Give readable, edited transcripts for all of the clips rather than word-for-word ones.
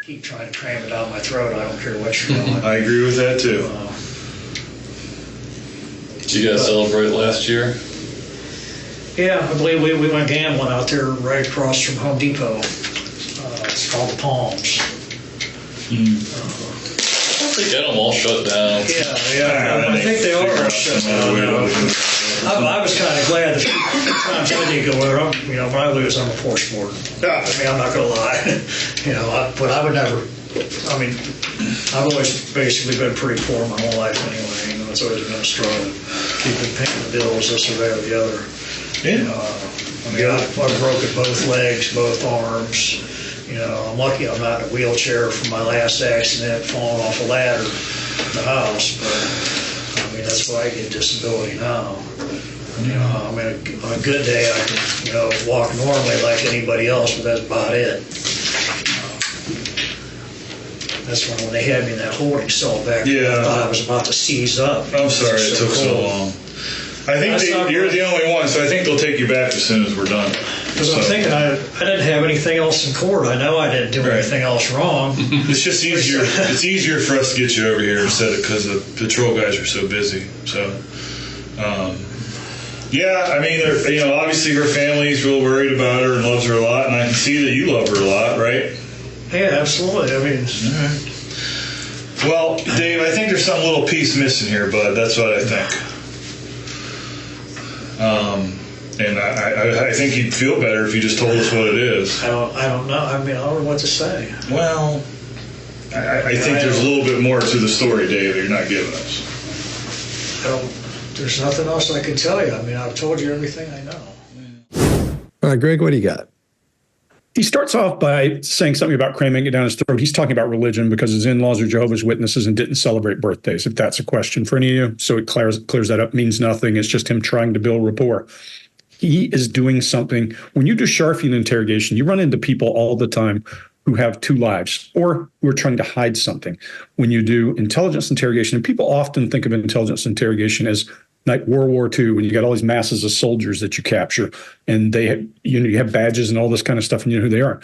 keep trying to cram it down my throat. I don't care what you're doing. I agree with that too. Did you guys celebrate last year? Yeah, I believe we went gambling out there right across from Home Depot. It's called the Palms. They get them all shut down. Yeah. I think they are all shut down now. I was kind of glad that times I did go there. When I lose, I'm a poor sport. I mean, I'm not going to lie. But I would never. I mean, I've always basically been pretty poor my whole life anyway. It's always been a struggle, keeping paying the bills, this or that or the other. Yeah. I've broken both legs, both arms. I'm lucky I'm not in a wheelchair from my last accident, falling off a ladder in the house. But I mean, that's why I get disability now. I mean, on a good day, I can, walk normally like anybody else, but that's about it. That's when they had me in that holding cell back there. I thought I was about to seize up. I'm sorry it took so long. I think you're the only one, so I think they'll take you back as soon as we're done. Because I'm thinking I didn't have anything else in court. I know I didn't do anything else wrong. It's just easier. It's easier for us to get you over here instead of because the patrol guys are so busy. So, I mean, obviously her family's real worried about her and loves her a lot, and I can see that you love her a lot, right? Yeah, absolutely. I mean, well, Dave, I think there's some little piece missing here, bud. That's what I think. And I think you'd feel better if you just told us what it is. I don't know. I mean, I don't know what to say. Well, I think there's a little bit more to the story, Dave, that you're not giving us. There's nothing else I can tell you. I mean, I've told you everything I know. All right, Greg, what do you got? He starts off by saying something about cramming it down his throat. He's talking about religion because his in-laws are Jehovah's Witnesses and didn't celebrate birthdays, if that's a question for any of you. So it clears that up, means nothing. It's just him trying to build rapport. He is doing something. When you do Scharfian interrogation, you run into people all the time who have two lives or who are trying to hide something. When you do intelligence interrogation, and people often think of intelligence interrogation as like World War II, when you got all these masses of soldiers that you capture, and you have badges and all this kind of stuff, and you know who they are.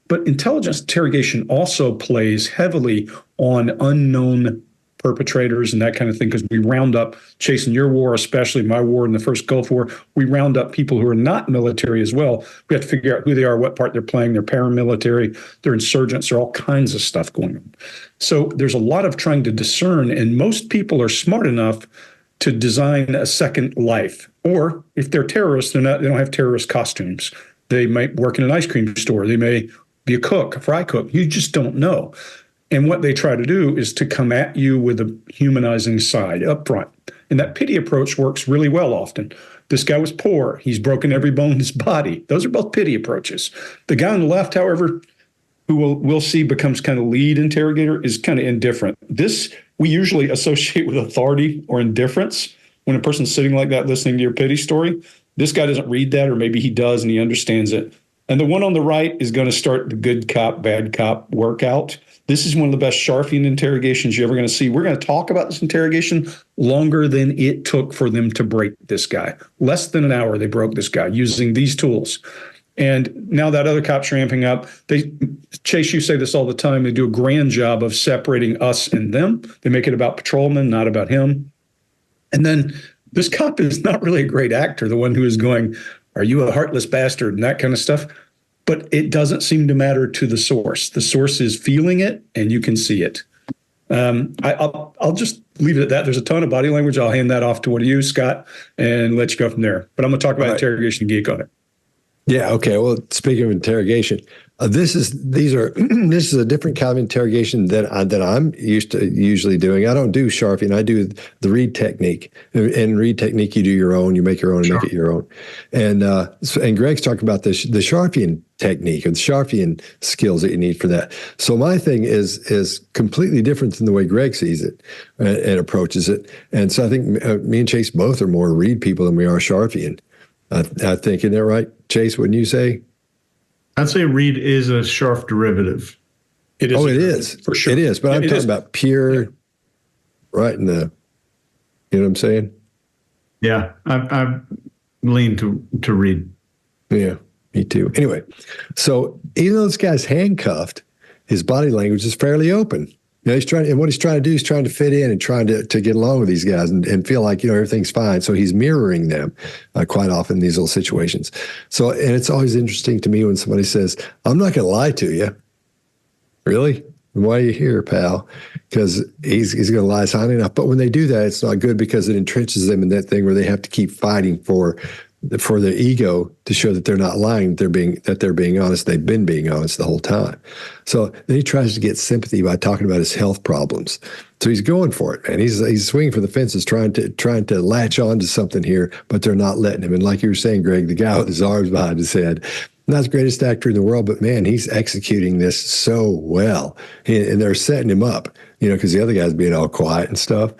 But intelligence interrogation also plays heavily on unknown perpetrators and that kind of thing, because we round up, chasing your war, especially my war in the first Gulf War, we round up people who are not military as well. We have to figure out who they are, what part they're playing. They're paramilitary, they're insurgents, there are all kinds of stuff going on. So there's a lot of trying to discern, and most people are smart enough to design a second life. Or if they're terrorists, they don't have terrorist costumes. They might work in an ice cream store. They may be a cook, a fry cook. You just don't know. And what they try to do is to come at you with a humanizing side up front. And that pity approach works really well often. This guy was poor. He's broken every bone in his body. Those are both pity approaches. The guy on the left, however, who we'll see becomes kind of lead interrogator, is kind of indifferent. This we usually associate with authority or indifference. When a person's sitting like that listening to your pity story, this guy doesn't read that, or maybe he does and he understands it. And the one on the right is going to start the good cop, bad cop workout. This is one of the best Scharfian interrogations you're ever going to see. We're going to talk about this interrogation longer than it took for them to break this guy. Less than an hour they broke this guy using these tools. And now that other cop's ramping up. Chase, you say this all the time. They do a grand job of separating us and them. They make it about patrolmen, not about him. And then this cop is not really a great actor, the one who is going, "Are you a heartless bastard?" and that kind of stuff. But it doesn't seem to matter to the source. The source is feeling it, and you can see it. I'll just leave it at that. There's a ton of body language. I'll hand that off to one of you, Scott, and let you go from there. But I'm going to talk about interrogation geek on it. Yeah. Okay. Well, speaking of interrogation, this is a different kind of interrogation that I'm used to usually doing. I don't do Scharfian. I do the read technique. And read technique, you do your own. You make your own and make it your own. And Greg's talking about the Scharfian technique or the Scharfian skills that you need for that. So my thing is completely different than the way Greg sees it and approaches it. And so I think me and Chase both are more read people than we are Scharfian. I think, isn't that right, Chase? Wouldn't you say? I'd say read is a Scharf derivative. It is. Oh, it is. For sure. It is. But I'm talking about pure, right in the, you know what I'm saying? Yeah. I lean to read. Yeah, me too. Anyway, so even though this guy's handcuffed his body language is fairly open. He's trying, and what he's trying to do is trying to fit in and trying to get along with these guys and feel like, everything's fine. So he's mirroring them quite often in these little situations. So, and it's always interesting to me when somebody says, I'm not going to lie to you. Really? Why are you here, pal? Because he's going to lie high enough. But when they do that, it's not good because it entrenches them in that thing where they have to keep fighting for their ego to show that they're not lying, that they're being honest. They've been being honest the whole time. So then he tries to get sympathy by talking about his health problems. So he's going for it, man. He's swinging for the fences, trying to latch on to something here, but they're not letting him. And like you were saying, Greg, the guy with his arms behind his head, not the greatest actor in the world, but man, he's executing this so well. And they're setting him up, because the other guy's being all quiet and stuff.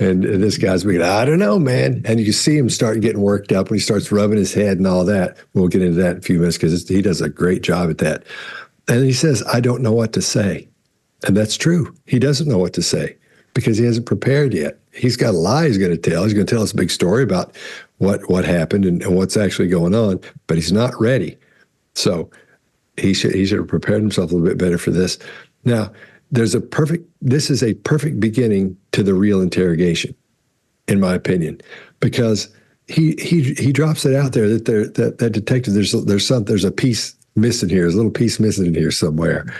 And this guy's being, I don't know, man. And you can see him start getting worked up when he starts rubbing his head and all that. We'll get into that in a few minutes because he does a great job at that. And he says, I don't know what to say. And that's true. He doesn't know what to say because he hasn't prepared yet. He's got a lie he's going to tell. He's going to tell us a big story about what happened and what's actually going on, but he's not ready. So he should have prepared himself a little bit better for this. Now, this is a perfect beginning to the real interrogation, in my opinion, because he drops it out there that detective, there's a piece missing here, there's a little piece missing in here somewhere.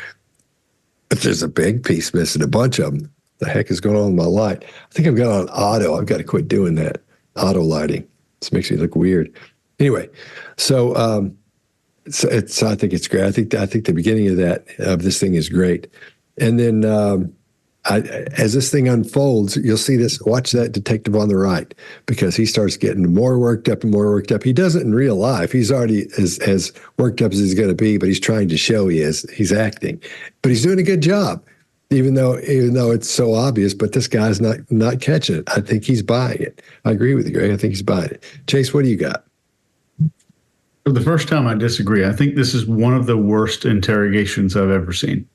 But there's a big piece missing, a bunch of them. The heck is going on with my light? I think I've got on auto. I've got to quit doing that. Auto lighting. This makes me look weird. Anyway, so I think it's great. I think the beginning of this thing is great. And then as this thing unfolds, you'll see this. Watch that detective on the right because he starts getting more worked up and more worked up. He doesn't in real life. He's already as worked up as he's going to be, but he's trying to show he is. He's acting, but he's doing a good job, even though it's so obvious. But this guy's not catching it. I think he's buying it. I agree with you, Greg. I think he's buying it. Chase, what do you got? For the first time, I disagree. I think this is one of the worst interrogations I've ever seen.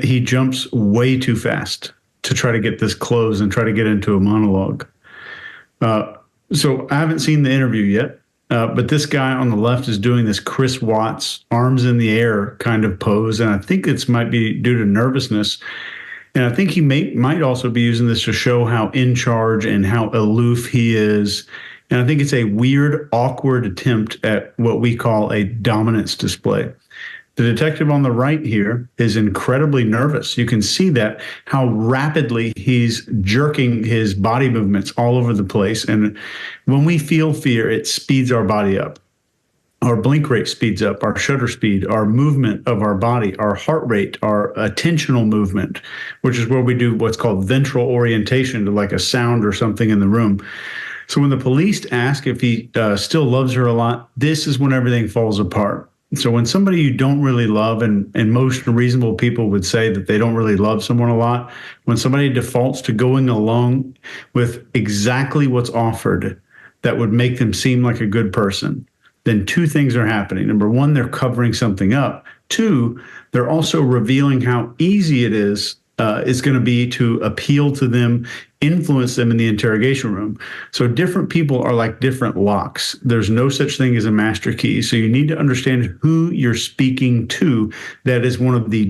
He jumps way too fast to try to get this closed and try to get into a monologue. So I haven't seen the interview yet, but this guy on the left is doing this Chris Watts arms in the air kind of pose, and I think it might be due to nervousness. And I think he might also be using this to show how in charge and how aloof he is. And I think it's a weird, awkward attempt at what we call a dominance display. The detective on the right here is incredibly nervous. You can see that, how rapidly he's jerking his body movements all over the place. And when we feel fear, it speeds our body up. Our blink rate speeds up, our shutter speed, our movement of our body, our heart rate, our attentional movement, which is where we do what's called ventral orientation to like a sound or something in the room. So when the police ask if he still loves her a lot, this is when everything falls apart. So when somebody you don't really love, and most reasonable people would say that they don't really love someone a lot, when somebody defaults to going along with exactly what's offered that would make them seem like a good person, then two things are happening. Number one, they're covering something up. Two, they're also revealing how easy it is going to be to appeal to them, influence them in the interrogation room. So different people are like different locks. There's no such thing as a master key. So you need to understand who you're speaking to. That is one of the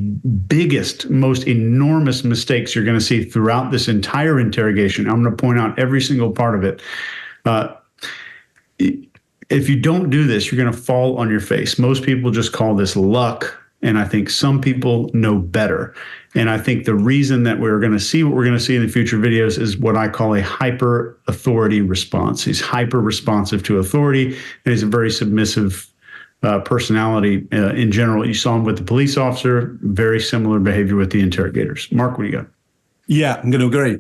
biggest, most enormous mistakes you're going to see throughout this entire interrogation. I'm going to point out every single part of it. If you don't do this, you're going to fall on your face. Most people just call this luck. And I think some people know better. And I think the reason that we're going to see what we're going to see in the future videos is what I call a hyper authority response. He's hyper responsive to authority, and he's a very submissive personality in general. You saw him with the police officer, very similar behavior with the interrogators. Mark, what do you got? Yeah, I'm going to agree.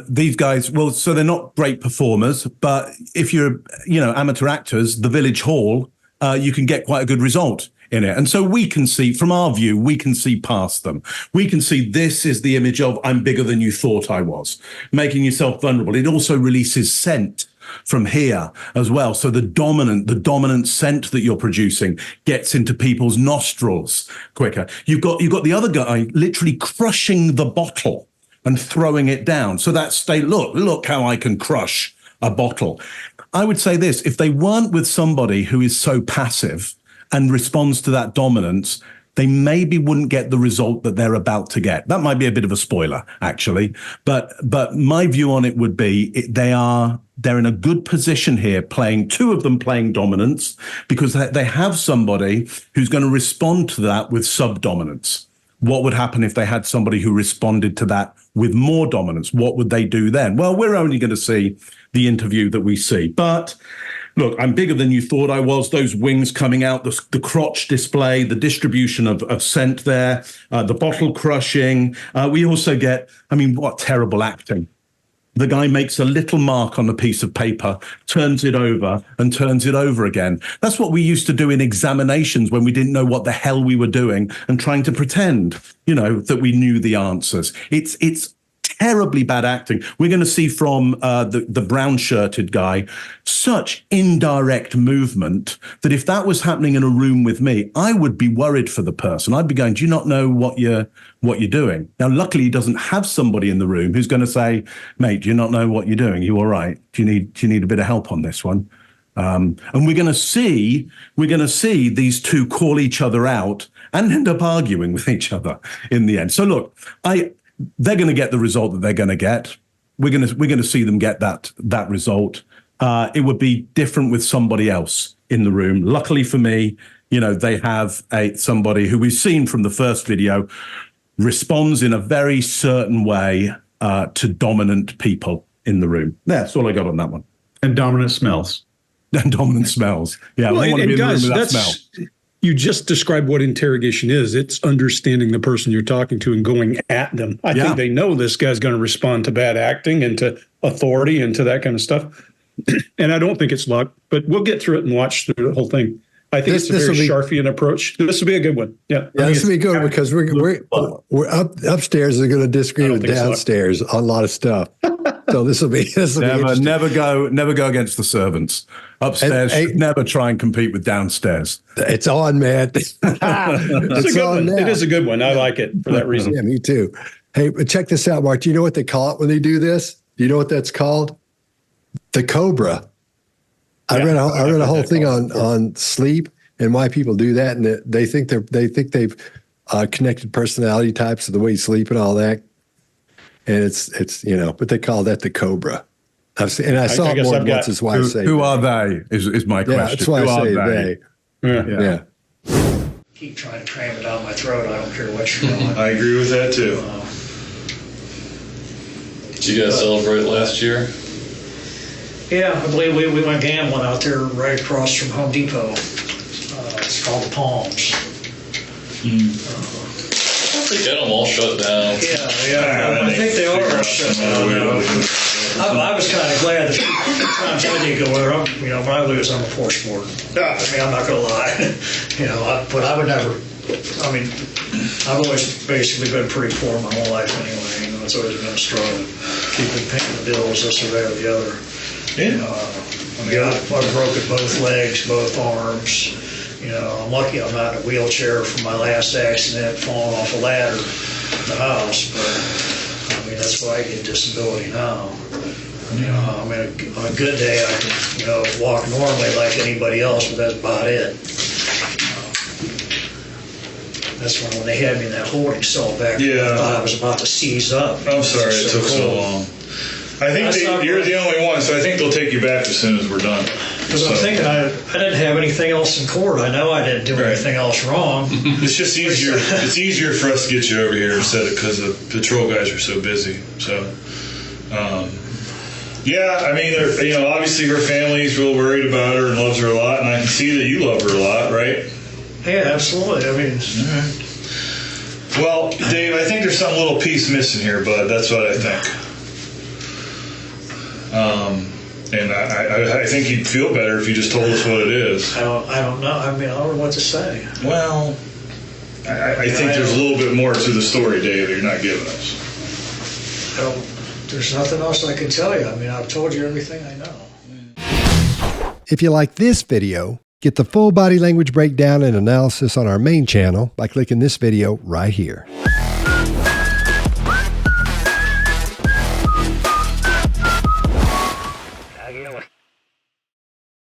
These guys, well, so they're not great performers, but if you're, amateur actors, the Village Hall, you can get quite a good result in it. And so we can see, from our view, we can see past them. We can see this is the image of I'm bigger than you thought I was, making yourself vulnerable. It also releases scent from here as well. So the dominant scent that you're producing gets into people's nostrils quicker. You've got the other guy literally crushing the bottle and throwing it down. So that's look how I can crush a bottle. I would say this, if they weren't with somebody who is so passive and responds to that dominance, they maybe wouldn't get the result that they're about to get. That might be a bit of a spoiler, actually. But my view on it would be they're in a good position here, two of them playing dominance, because they have somebody who's going to respond to that with subdominance. What would happen if they had somebody who responded to that with more dominance? What would they do then? Well, we're only going to see the interview that we see. But look, I'm bigger than you thought I was. Those wings coming out, the crotch display, the distribution of scent there, the bottle crushing. We also get, what terrible acting. The guy makes a little mark on a piece of paper, turns it over and turns it over again. That's what we used to do in examinations when we didn't know what the hell we were doing and trying to pretend, that we knew the answers. It's terribly bad acting. We're going to see from the brown-shirted guy such indirect movement that if that was happening in a room with me, I would be worried for the person. I'd be going, do you not know what you're doing? Now, luckily, he doesn't have somebody in the room who's going to say, mate, do you not know what you're doing? Are you all right? Do you need a bit of help on this one? And we're going to see these two call each other out and end up arguing with each other in the end. So look, they're going to get the result that they're going to get. We're going to see them get that result. It would be different with somebody else in the room. Luckily for me, they have somebody who we've seen from the first video responds in a very certain way to dominant people in the room. That's all I got on that one. And dominant smells. And dominant smells. Yeah, well, I want to be in the room with that smell. You just described what interrogation is. It's understanding the person you're talking to and going at them. I think they know this guy's going to respond to bad acting and to authority and to that kind of stuff. And I don't think it's luck, but we'll get through it and watch through the whole thing. I think it's a very Sharfian approach. This will be a good one. Yeah, this will be good because we're upstairs are going to disagree with downstairs on a lot of stuff. So this will be never go against the servants. Upstairs, never try and compete with downstairs. It's on, man. It's on now. It is a good one. I like it for that reason. Yeah, me too. Hey, but check this out, Mark. Do you know what they call it when they do this? Do you know what that's called? The cobra. I read a whole thing on sleep and why people do that, and they think they've connected personality types to the way you sleep and all that. And it's but they call that the cobra. I saw it more than once. Is why I say who are they? Is my question. That's why I say they. Yeah. Keep trying to cram it down my throat. I don't care what you're doing. I agree with that too. Did you guys celebrate last year? Yeah, I believe we went gambling out there right across from Home Depot. It's called the Palms. They get them all shut down. Yeah. I think they are all shut down now. I was kind of glad the few times I did go there. When I lose, I'm a force warden. I'm not going to lie. But I would never. I've always basically been pretty poor my whole life anyway. It's always been a struggle, keeping paying the bills, this or that or the other. I've broken both legs, both arms. I'm lucky I'm not in a wheelchair from my last accident, falling off a ladder in the house. But that's why I get disability now. On a good day I can, walk normally like anybody else, but that's about it. That's when they had me in that holding cell back there. I thought I was about to seize up. I'm sorry it took so long. I think you're the only one, so I think they'll take you back as soon as we're done. Because I'm thinking I didn't have anything else in court. I know I didn't do anything else wrong. It's just easier. It's easier for us to get you over here instead of because the patrol guys are so busy. So, obviously her family's real worried about her and loves her a lot, and I can see that you love her a lot, right? Yeah, absolutely. Well, Dave, I think there's some little piece missing here, bud. That's what I think. And I think you'd feel better if you just told us what it is. I don't know. I don't know what to say. Well, I think there's a little bit more to the story, Dave, that you're not giving us. There's nothing else I can tell you. I've told you everything I know. If you like this video, get the full body language breakdown and analysis on our main channel by clicking this video right here.